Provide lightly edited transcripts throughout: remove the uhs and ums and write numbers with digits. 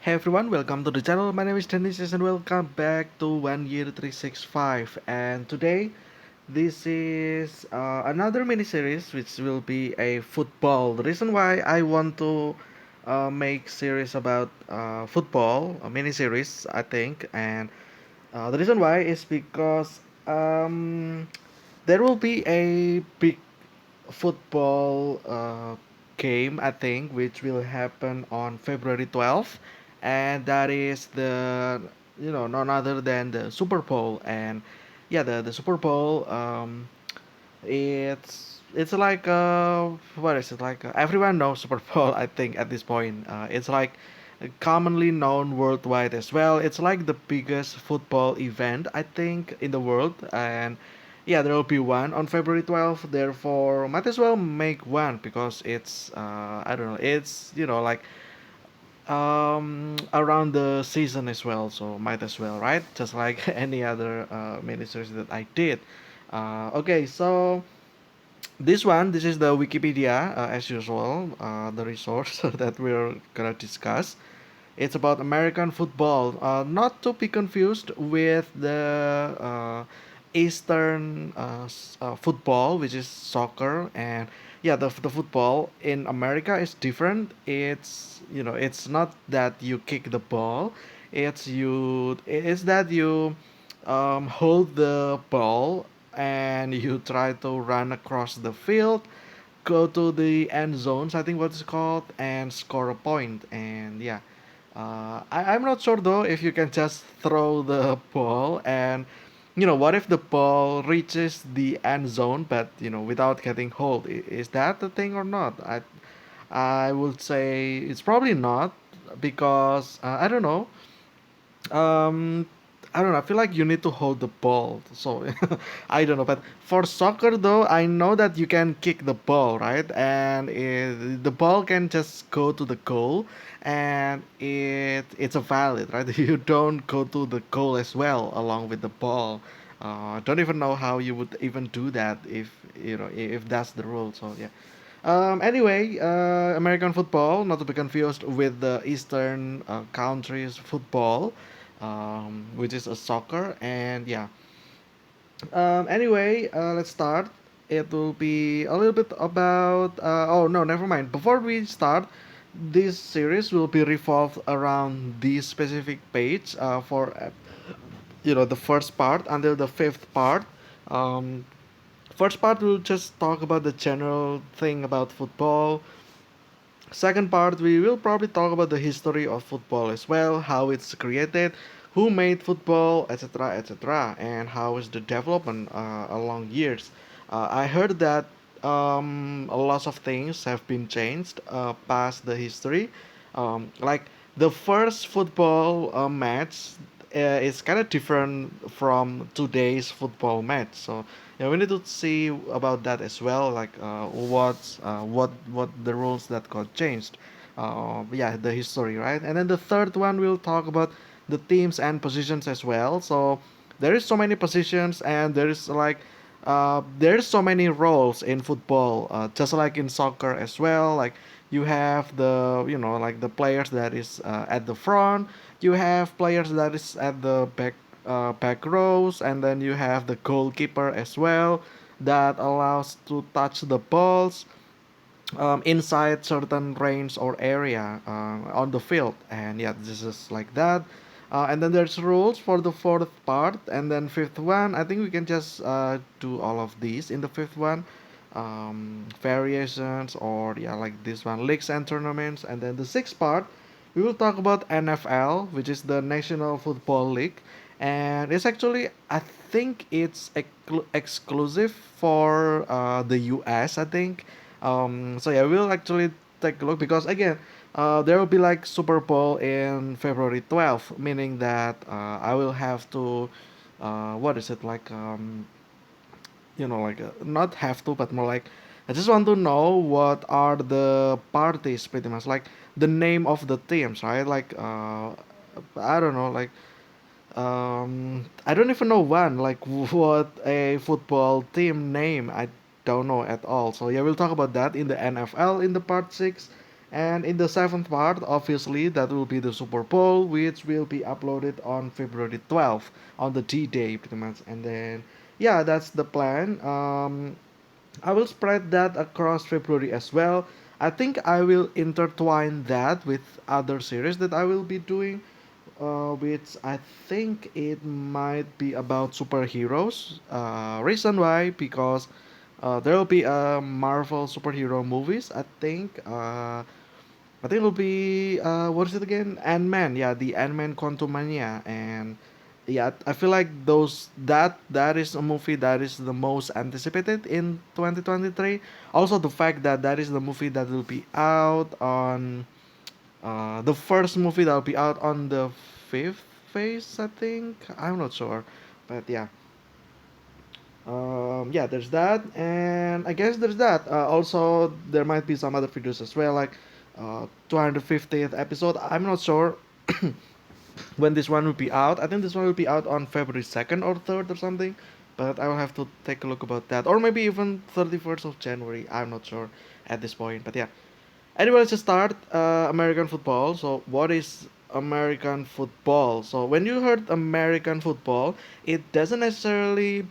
Hey everyone, welcome to the channel. My name is Dennis and welcome back to 1 Year 365. And today, this is another mini series which will be a football. The reason why I want to make series about football, a mini series, I think, and the reason why is because there will be a big football game, I think, which will happen on February 12th, and that is none other than the Super Bowl. And yeah, the Super Bowl, it's like what is it like? Everyone knows Super Bowl, I think, at this point. It's like commonly known worldwide as well. It's like the biggest football event, I think, in the world, and yeah, there will be one on February 12th. Therefore, might as well make one because it's I don't know, it's like around the season as well, so might as well, right? Just like any other miniseries that I did. Okay, so this is the Wikipedia, as usual, the resource that we're gonna discuss. It's about American football, not to be confused with the Eastern football, which is soccer. And yeah, the football in America is different. It's not that you kick the ball, it's that you hold the ball and you try to run across the field, go to the end zones, I think what it's called, and score a point. And yeah, I'm not sure though if you can just throw the ball and what if the ball reaches the end zone but without getting hold. Is that the thing or not? I would say it's probably not because I don't know. um, I don't know. I feel like you need to hold the ball. So I don't know. But for soccer, though, I know that you can kick the ball, right? And the ball can just go to the goal, and it's a valid, right? You don't go to the goal as well along with the ball. Don't even know how you would even do that if if that's the rule. So yeah. Anyway, American football, not to be confused with the Eastern countries football, which is a soccer. And yeah. Anyway, let's start. It will be a little bit about. Oh no, never mind. Before we start, this series will be revolved around this specific page for the first part until the fifth part. Um, First part we'll just talk about the general thing about football. Second part, we will probably talk about the history of football as well, how it's created, who made football, etc., etc., and how is the development along years. I heard that a lot of things have been changed past the history. Like the first football match is kind of different from today's football match. So yeah, we need to see about that as well, like what the rules that got changed. Yeah, the history, right? And then the third one we'll talk about the teams and positions as well. So there is so many positions, and there's so many roles in football, just like in soccer as well. Like you have like the players that is at the front, you have players that is at the back rows, and then you have the goalkeeper as well that allows to touch the balls inside certain range or area on the field. And yeah, this is like that. And then there's rules for the fourth part, and then fifth one. I think we can just do all of these in the fifth one. Variations, or yeah, like this one, leagues and tournaments. And then the sixth part, we will talk about NFL, which is the National Football League, and it's actually, I think it's exclusive for the US, I think. So yeah, we'll actually take a look because again, there will be like Super Bowl in February 12th, meaning that I will have to, what is it like? Like not have to, but more like I just want to know what are the parties, pretty much like the name of the teams, right? Like I don't know, like I don't even know one, like what a football team name. I don't know at all. So yeah, we'll talk about that in the NFL in the part 6. And in the seventh part, obviously, that will be the Super Bowl, which will be uploaded on February 12th, on the D Day, pretty much. And then, yeah, that's the plan. I will spread that across February as well. I think I will intertwine that with other series that I will be doing, which I think it might be about superheroes. Reason why, because there will be Marvel superhero movies. I think it'll be what is it again? Ant-Man. Yeah, the Ant-Man Quantumania, and yeah, I feel like that is a movie that is the most anticipated in 2023. Also, the fact that that is the movie that will be out on the first movie that will be out on the fifth phase. I think I'm not sure, but yeah. Yeah, there's that, and I guess there's that. Also, there might be some other videos as well, like 250th episode. I'm not sure when this one will be out. I think this one will be out on February 2nd or 3rd or something, but I will have to take a look about that, or maybe even 31st of January. I'm not sure at this point, but yeah. Anyway, let's just start. American football. So, what is American football? So, when you heard American football, it doesn't necessarily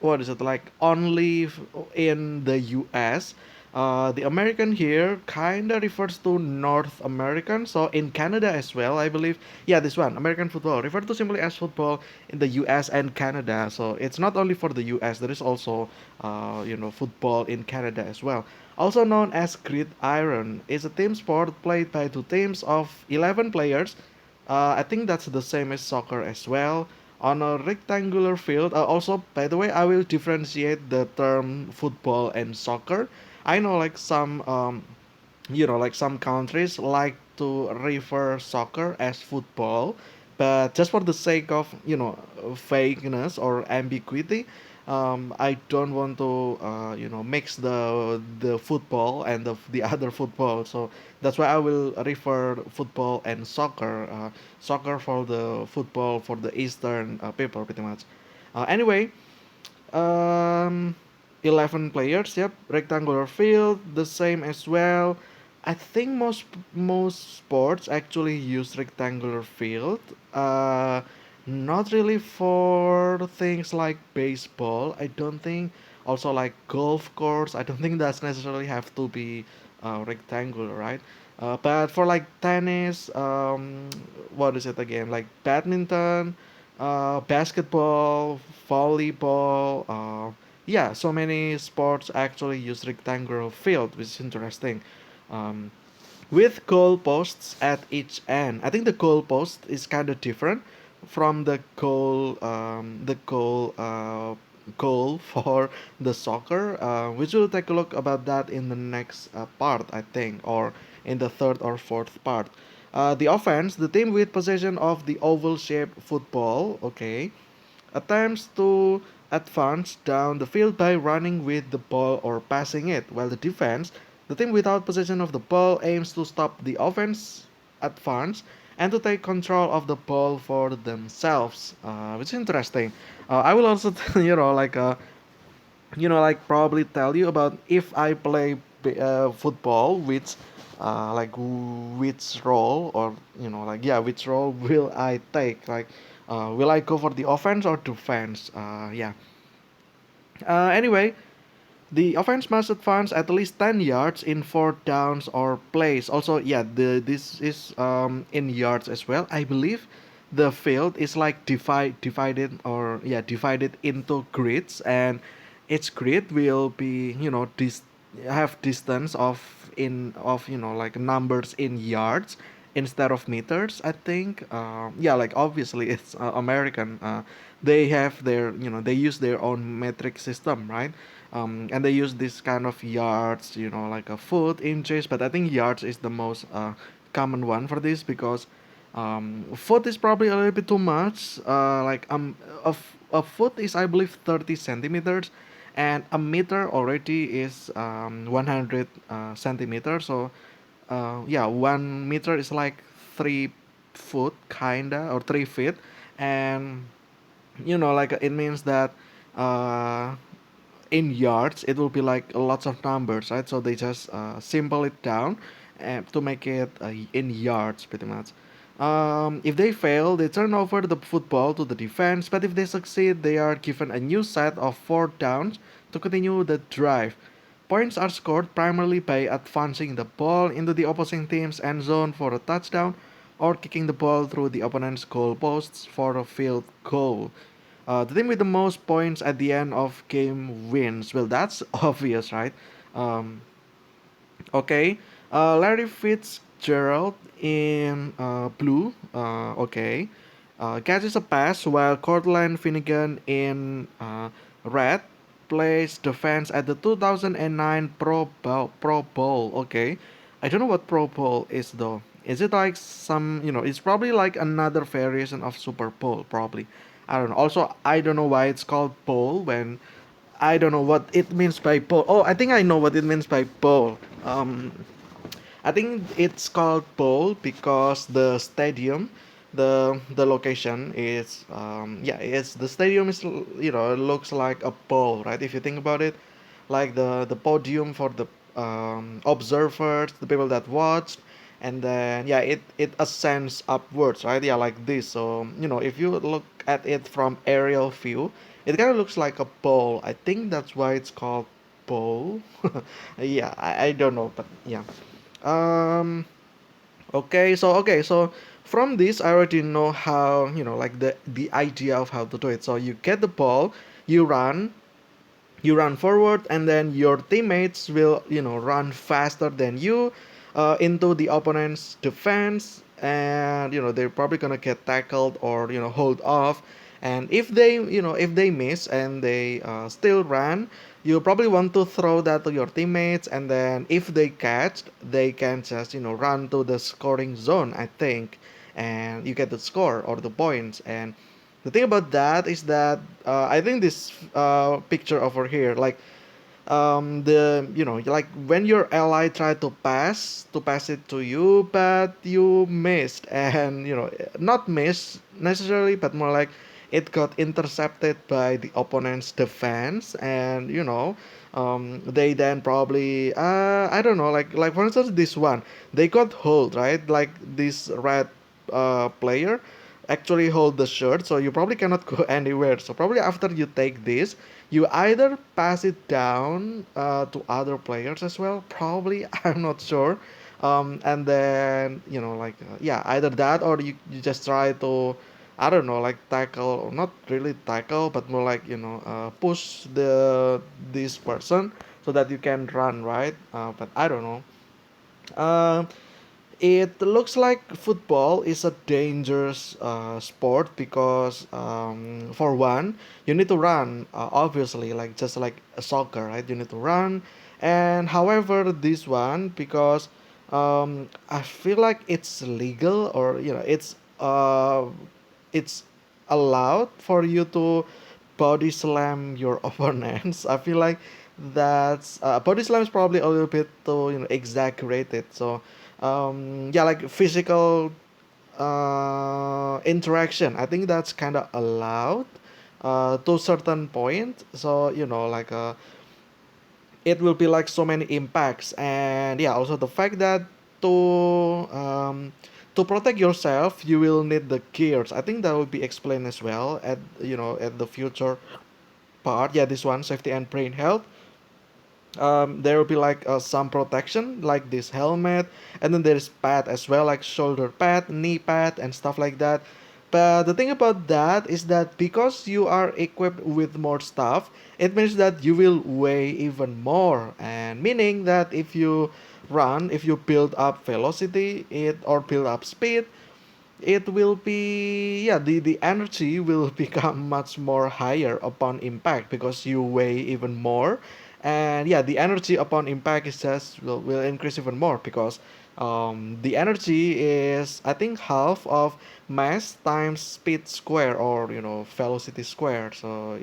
what is it like only in the US. The American here kind of refers to North American, so in Canada as well, I believe. Yeah, this one, American football, referred to simply as football in the US and Canada. So it's not only for the US, there is also, football in Canada as well. Also known as gridiron, is a team sport played by two teams of 11 players. I think that's the same as soccer as well. On a rectangular field. Also, by the way, I will differentiate the term football and soccer. I know like some countries like to refer soccer as football, but just for the sake of vagueness or ambiguity, I don't want to mix the football and the other football. So that's why I will refer football and soccer. Soccer for the football for the Eastern people, pretty much. Anyway, um, 11 players, yep. Rectangular field, the same as well. I think most sports actually use rectangular field. Uh, Not really for things like baseball. I don't think. Also like golf course. I don't think that's necessarily have to be rectangular, right? But for like tennis, what is it again? Like badminton, basketball, volleyball. Yeah, so many sports actually use rectangular field, which is interesting. Um, with goal posts at each end. I think the goal post is kind of different from the goal for the soccer. Which we'll take a look about that in the next part, I think, or in the third or fourth part. The offense, the team with possession of the oval-shaped football, okay, attempts to advance down the field by running with the ball or passing it, while the defense, the team without possession of the ball, aims to stop the offense advance and to take control of the ball for themselves, which is interesting. I will also, like probably tell you about if I play football, which role or which role will I take? Like, will I go for the offense or defense? Yeah. Anyway, the offense must advance at least 10 yards in fourth downs or plays. Also, yeah, this is in yards as well. I believe the field is like divided into grids, and each grid will be have distance of like numbers in yards instead of meters. I think yeah, like obviously it's American. They have they use their own metric system, right? And they use this kind of yards, like a foot, inches, but I think yards is the most common one for this because foot is probably a little bit too much. A foot is I believe 30 centimeters, and a meter already is 100 centimeters. So yeah, 1 meter is like 3 foot kinda or 3 feet, and like it means that uh in yards, it will be like lots of numbers, right? So they just simple it down to make it in yards, pretty much. If they fail, they turn over the football to the defense, but if they succeed, they are given a new set of four downs to continue the drive. Points are scored primarily by advancing the ball into the opposing team's end zone for a touchdown or kicking the ball through the opponent's goal posts for a field goal. The team with the most points at the end of game wins. Well, that's obvious, right? Um, okay. Larry Fitzgerald in blue. Okay. Catches a pass while Cortland Finnegan in red plays defense at the 2009 Pro Bowl. Okay. I don't know what Pro Bowl is though. Is it like some, it's probably like another variation of Super Bowl, probably. I don't know. Also, I don't know why it's called bowl when I don't know what it means by bowl. Oh, I think I know what it means by bowl. I think it's called bowl because the stadium, the location is yeah, it's the stadium is it looks like a bowl, right? If you think about it, like the podium for the observers, the people that watched, and then yeah, it ascends upwards, right? Yeah, like this. So if you look at it from aerial view, it kind of looks like a bowl. I think that's why it's called bowl. Yeah, I don't know, but yeah. um okay, so from this I already know how, like the idea of how to do it. So you get the ball, you run, forward, and then your teammates will run faster than you into the opponent's defense, and they're probably gonna get tackled or hold off. And if they miss and they still run, you probably want to throw that to your teammates, and then if they catch, they can just run to the scoring zone, I think, and you get the score or the points. And the thing about that is that I think this picture over here, like the like when your ally tried to pass it to you, but you missed, and not miss necessarily, but more like it got intercepted by the opponent's defense, and they then probably I don't know, like for instance this one, they got hold, right? Like this red player actually hold the shirt, so you probably cannot go anywhere. So probably after you take this, you either pass it down to other players as well, probably. I'm not sure. And then like yeah, either that, or you just try to, I don't know, like tackle, or not really tackle, but more like push this person so that you can run, right? But I don't know. um it looks like football is a dangerous sport because for one, you need to run, obviously, like just like a soccer, right? You need to run. And however, this one, because I feel like it's legal, or it's allowed for you to body slam your opponents. I feel like that's body slam is probably a little bit too exaggerated. So yeah, like physical interaction, I think that's kind of allowed to certain point. So like it will be like so many impacts. And yeah, also the fact that to protect yourself, you will need the gears. I think that will be explained as well at at the future part. Yeah, this one, safety and brain health. There will be like some protection, like this helmet, and then there's pad as well, like shoulder pad, knee pad, and stuff like that. But the thing about that is that because you are equipped with more stuff, it means that you will weigh even more, and meaning that if you build up velocity, or build up speed, it will be, yeah, the energy will become much more higher upon impact because you weigh even more. And yeah, the energy upon impact is just will increase even more because the energy is, I think, half of mass times speed square, or velocity square. So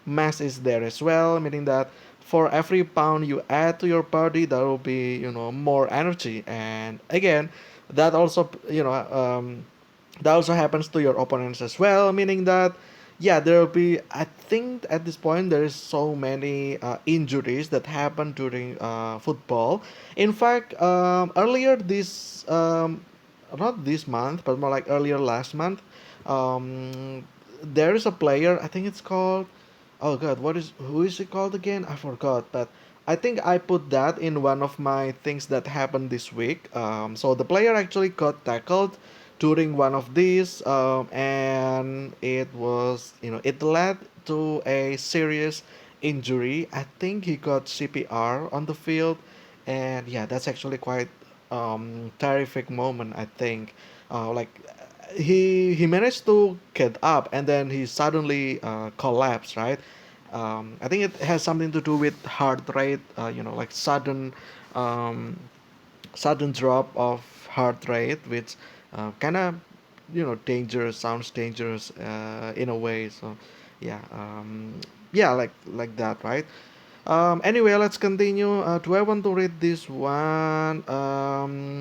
mass is there as well, meaning that for every pound you add to your body, there will be more energy. And again, that also that also happens to your opponents as well, meaning that yeah, there will be. I think at this point there is so many injuries that happen during football. In fact, earlier this not this month, but more like earlier last month, um, there is a player. I think it's called. Oh God, what is who is it called again? I forgot, but I think I put that in one of my things that happened this week. So the player actually got tackled during one of these, and it was, it led to a serious injury. I think he got CPR on the field, and yeah, that's actually quite terrific moment. I think, like he managed to get up and then he suddenly collapsed, right? I think it has something to do with heart rate, like um, sudden drop of heart rate, which kind of dangerous, sounds dangerous in a way. So yeah, yeah, like that, right? Anyway, let's continue. Do I want to read this one?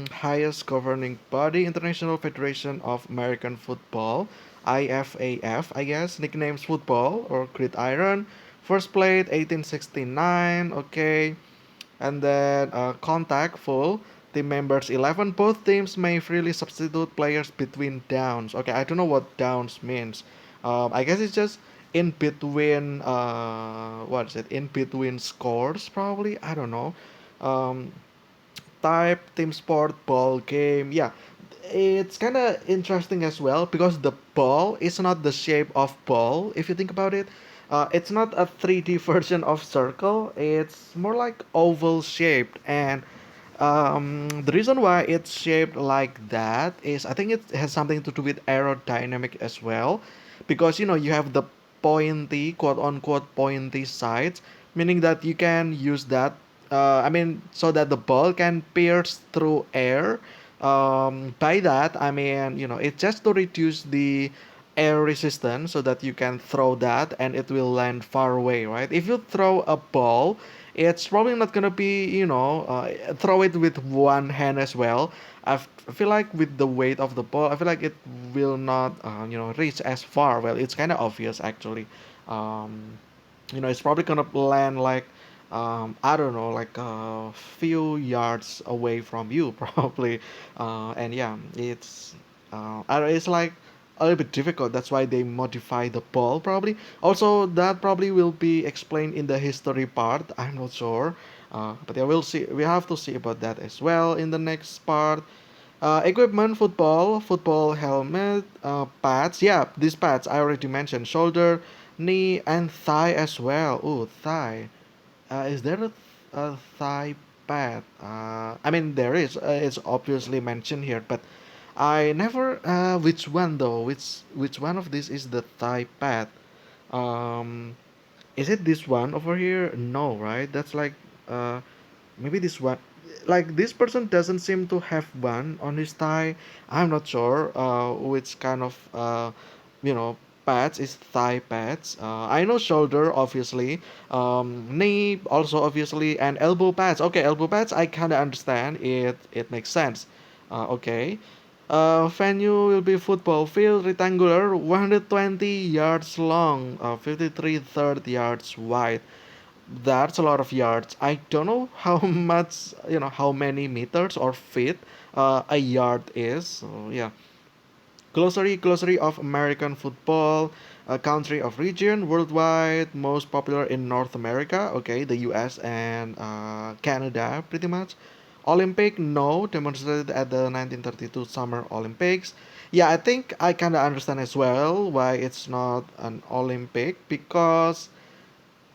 Highest governing body, International Federation of American Football, IFAF, I guess, nicknames football or gridiron. First played 1869. Okay, and then contact full. Team members 11. Both teams may freely substitute players between downs. Okay, I don't know what downs means. I guess it's just in between. What is it? In between scores, probably. I don't know. Um, type, team sport, ball game. Yeah, it's kind of interesting as well because the ball is not the shape of ball. If you think about it, it's not a 3D version of circle. It's more like oval shaped, and the reason why it's shaped like that is I think it has something to do with aerodynamic as well, because you have the pointy, quote unquote pointy sides, meaning that you can use that. I mean, so that the ball can pierce through air. By that I mean, it's just to reduce the air resistance so that you can throw that and it will land far away, right? If you throw a ball, it's probably not gonna be, throw it with one hand as well. I feel like with the weight of the ball, I feel like it will not, reach as far. Well, it's kind of obvious actually. Um, it's probably gonna land like, I don't know, like a few yards away from you, probably. And yeah, it's like a little bit difficult. That's why they modify the ball, probably. Also, that probably will be explained in the history part. I'm not sure. But yeah, we'll see. We have to see about that as well in the next part. Equipment, football helmet, pads. Yeah, these pads I already mentioned. Shoulder, knee, and thigh as well. Oh, thigh. Is there a thigh pad? I mean, there is. It's obviously mentioned here, but I never. Which one though? Which one of these is the thigh pad? Um, is it this one over here? No, right? That's like uh, maybe this one. Like this person doesn't seem to have one on his thigh. I'm not sure which kind of you know pads is thigh pads. I know shoulder obviously, knee also obviously, and elbow pads. Okay, elbow pads I kind of understand. It makes sense. Okay. Venue will be football field, rectangular, 120 yards long, 53 third yards wide. That's a lot of yards. I don't know how much, how many meters or feet a yard is. So yeah. Glossary of American football, a country of region, worldwide, most popular in North America. Okay, the U.S. and Canada, pretty much. Olympic, no, demonstrated at the 1932 Summer Olympics. Yeah, I think I kind of understand as well why it's not an Olympic, because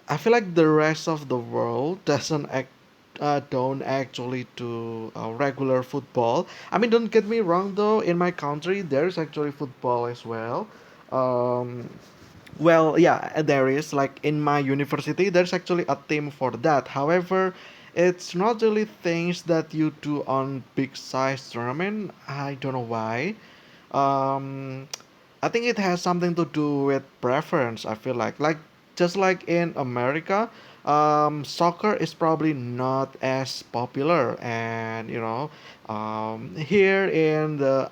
I feel like the rest of the world don't actually do regular football. I mean, don't get me wrong though. In my country, there's actually football as well. Um, well, yeah, there is. Like in my university, there's actually a team for that. However, it's not really things that you do on big size tournament. I don't know why. Um, I think it has something to do with preference. I feel like just like in America, soccer is probably not as popular, and here in the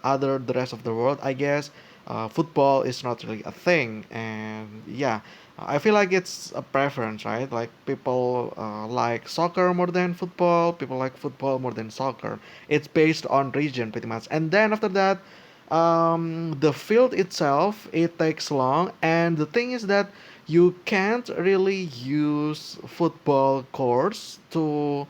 rest of the world, I guess, football is not really a thing. And yeah, I feel like it's a preference, right? Like people like soccer more than football, people like football more than soccer. It's based on region pretty much. And then after that, the field itself, it takes long. And the thing is that you can't really use football courts to,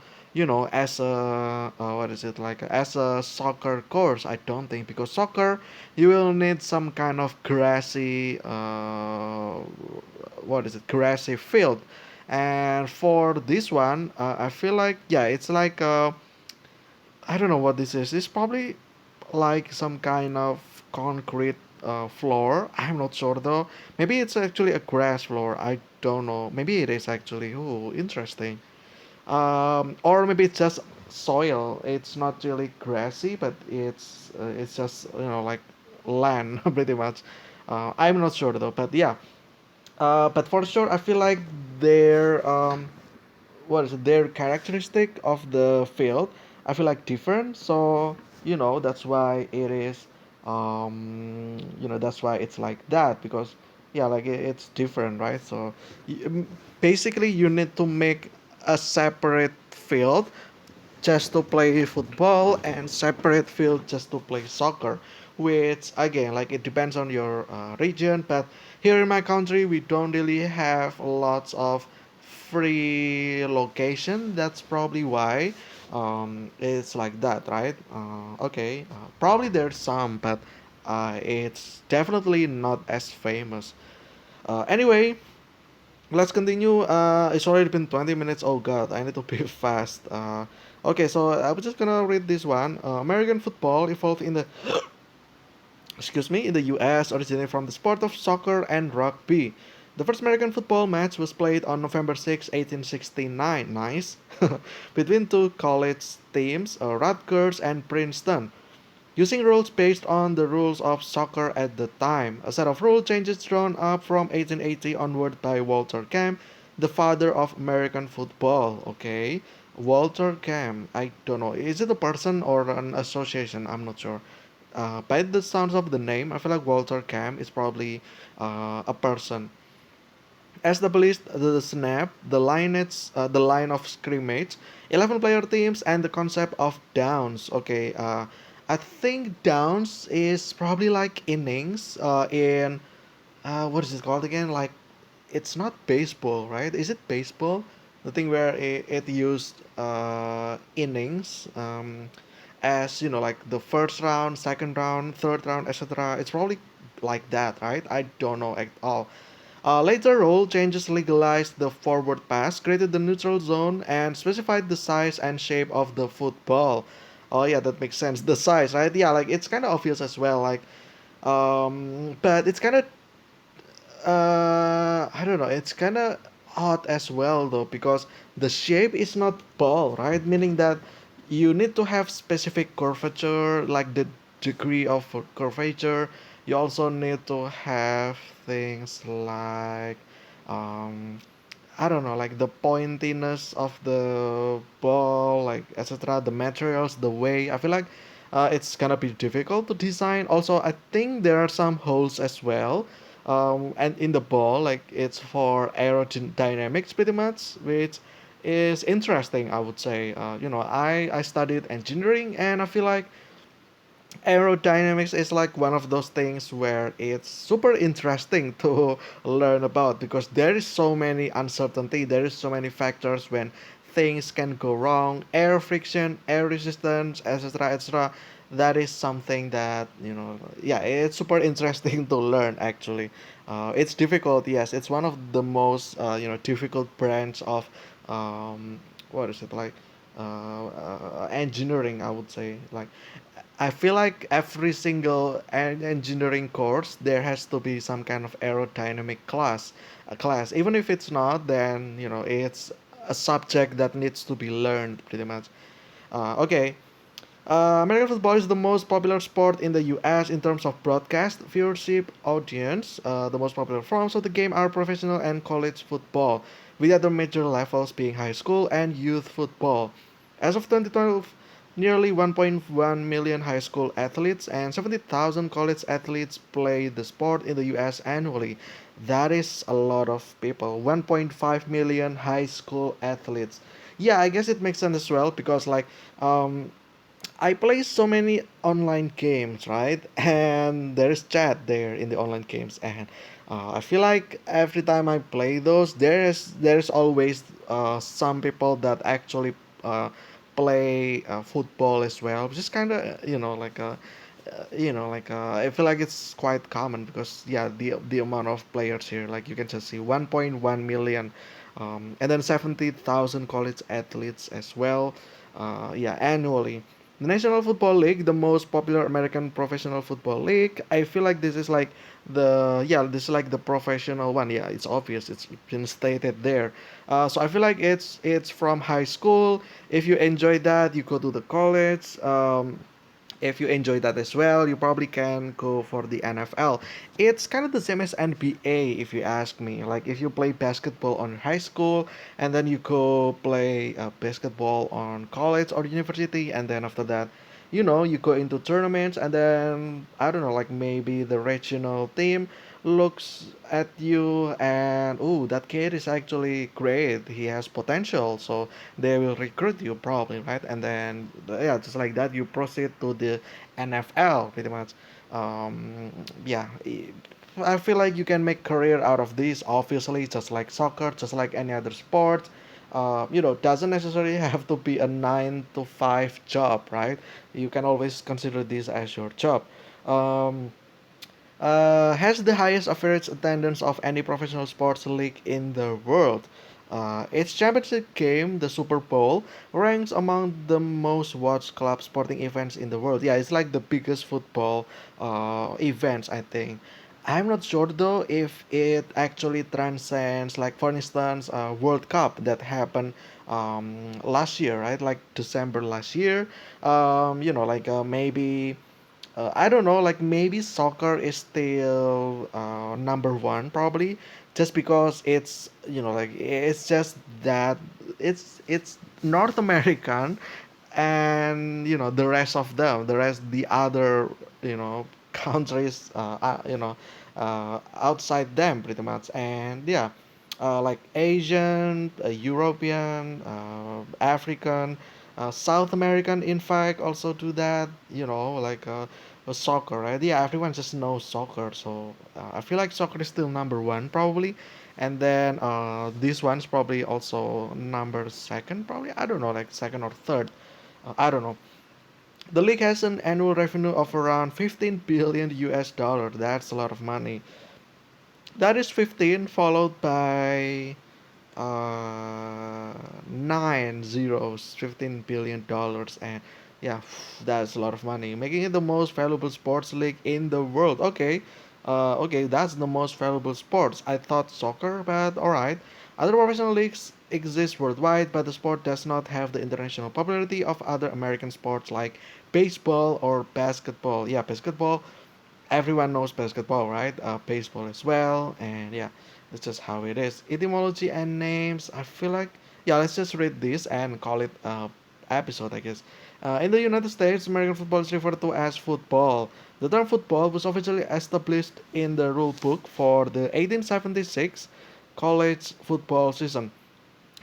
as a what is it, like as a soccer course. I don't think, because soccer, you will need some kind of grassy what is it, grassy field. And for this one, I feel like, yeah, it's like I don't know what this is. It's probably like some kind of concrete floor. I'm not sure though. Maybe it's actually a grass floor. I don't know. Maybe it is actually. Oh, interesting. Or maybe it's just soil. It's not really grassy, but it's just, like land pretty much. I'm not sure though, but yeah. But for sure, I feel like their what is it, their characteristic of the field, I feel like different. So that's why it is, that's why it's like that, because yeah, like it's different, right? So basically you need to make a separate field just to play football and separate field just to play soccer, which again, like it depends on your region. But here in my country, we don't really have lots of free location. That's probably why it's like that, right? Okay, probably there's some, but it's definitely not as famous. Anyway, let's continue. It's already been 20 minutes. Oh god, I need to be fast. Okay, so I was just gonna read this one. American football evolved in the excuse me, in the US, originating from the sport of soccer and rugby. The first American football match was played on November 6, 1869, nice, between two college teams, Rutgers and Princeton, using rules based on the rules of soccer at the time. A set of rule changes drawn up from 1880 onward by Walter Camp, the father of American football. Okay, Walter Camp. I don't know. Is it a person or an association? I'm not sure. By the sounds of the name, I feel like Walter Camp is probably a person. Established the snap, the line of scrimmage, 11 player teams, and the concept of downs. Okay, I think downs is probably like innings in what is it called again? Like it's not baseball, right? Is it baseball? The thing where it used innings as like the first round, second round, third round, etc. It's probably like that, right? I don't know at all. Later rule changes legalized the forward pass, created the neutral zone, and specified the size and shape of the football. Oh yeah, that makes sense. The size, right? Yeah, like it's kind of obvious as well. Like, but it's kind of I don't know. It's kind of odd as well though, because the shape is not ball, right? Meaning that you need to have specific curvature, like the degree of curvature. You also need to have things like um I don't know, like the pointiness of the ball, like etc. The materials, the way. I feel like it's gonna be difficult to design. Also, I think there are some holes as well, and in the ball, like it's for aerodynamics pretty much, which is interesting. I would say. I studied engineering, and I feel like aerodynamics is like one of those things where it's super interesting to learn about, because there is so many uncertainty, there is so many factors when things can go wrong, air friction, air resistance, etc, etc. That is something that, yeah, it's super interesting to learn actually. It's difficult, yes, it's one of the most difficult branch of what is it like engineering, I would say. Like I feel like every single engineering course there has to be some kind of aerodynamic class, a class. Even if it's not, then it's a subject that needs to be learned pretty much. Okay. American football is the most popular sport in the U.S. in terms of broadcast, viewership, audience. The most popular forms of the game are professional and college football, with other major levels being high school and youth football. As of 2012, Nearly 1.1 million high school athletes and 70,000 college athletes play the sport in the US annually. That is a lot of people. 1.5 million high school athletes. Yeah, I guess it makes sense as well because um, I play so many online games, right? And there's chat there in the online games, and I feel like every time I play those, there's always some people that actually uh, play football as well, which is kind of I feel like it's quite common because yeah, the amount of players here, like you can just see 1.1 million, and then 70,000 college athletes as well, yeah, annually. The National Football League, the most popular American professional football league. I feel like this is like this is like the professional one. Yeah, it's obvious. It's been stated there. So I feel like it's from high school. If you enjoy that, you go to the college. If you enjoy that as well, you probably can go for the NFL. It's kind of the same as NBA, if you ask me. Like if you play basketball on high school, and then you go play basketball on college or university, and then after that, you go into tournaments, and then I don't know, like maybe the regional team looks at you and oh, that kid is actually great. He has potential, so they will recruit you probably, right? And then yeah, just like that, you proceed to the NFL pretty much. Um, yeah, I feel like you can make career out of this. Obviously, just like soccer, just like any other sport. Doesn't necessarily have to be a 9 to 5 job, right? You can always consider this as your job. Um, has the highest average attendance of any professional sports league in the world. Its championship game, the Super Bowl, ranks among the most watched club sporting events in the world. Yeah, it's like the biggest football events, I think. I'm not sure though if it actually transcends, like for instance, World Cup that happened last year, right? Like December last year. Maybe I don't know, like maybe soccer is still number one probably, just because it's just that it's North American, and the rest of them, the other countries, outside them pretty much, and yeah, like Asian, European, African, South American, in fact, also do that. Soccer, right? Yeah, everyone just knows soccer, so I feel like soccer is still number one probably, and then this one's probably also number second, probably. I don't know, like second or third. I don't know. The league has an annual revenue of around 15 billion US dollar. That's a lot of money. That is 15 followed by nine zeros, $15 billion, and yeah, that's a lot of money, making it the most valuable sports league in the world. Okay, that's the most valuable sports. I thought soccer, but all right. Other professional leagues exist worldwide, but the sport does not have the international popularity of other American sports like baseball or basketball. Yeah, basketball, everyone knows basketball, right? Baseball as well, and yeah, that's just how it is. Etymology and names. I feel like yeah, let's just read this and call it episode, I guess. In the United States, American football is referred to as football. The term football was officially established in the rule book for the 1876 college football season.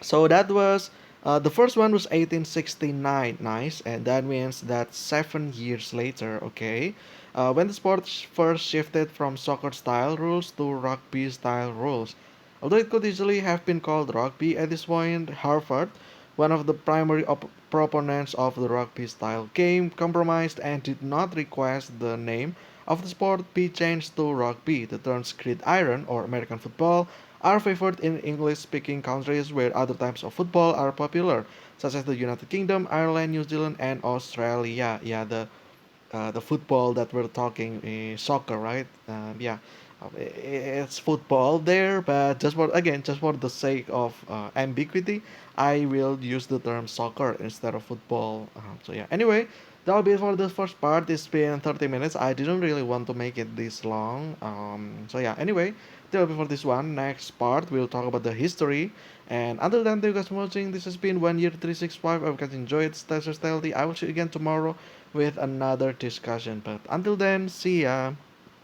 So that was the first one was 1869. Nice, and that means that 7 years later. Okay, when the sport first shifted from soccer style rules to rugby style rules. Although it could easily have been called rugby at this point, Harvard, one of the primary proponents of the rugby style game, compromised and did not request the name of the sport be changed to rugby. The terms gridiron or American football are favored in English-speaking countries where other types of football are popular, such as the United Kingdom, Ireland, New Zealand, and Australia. Yeah, the football that we're talking is soccer, right? Yeah, it's football there, but just for the sake of ambiguity, I will use the term soccer instead of football. So yeah. Anyway, that'll be it for the first part. It's been 30 minutes. I didn't really want to make it this long. So yeah. Anyway, that'll be for this one. Next part, we'll talk about the history. And until then, thank you guys for watching. This has been 1 Year 365. I hope you guys enjoyed. Stay so healthy. I will see you again tomorrow with another discussion. But until then, see ya.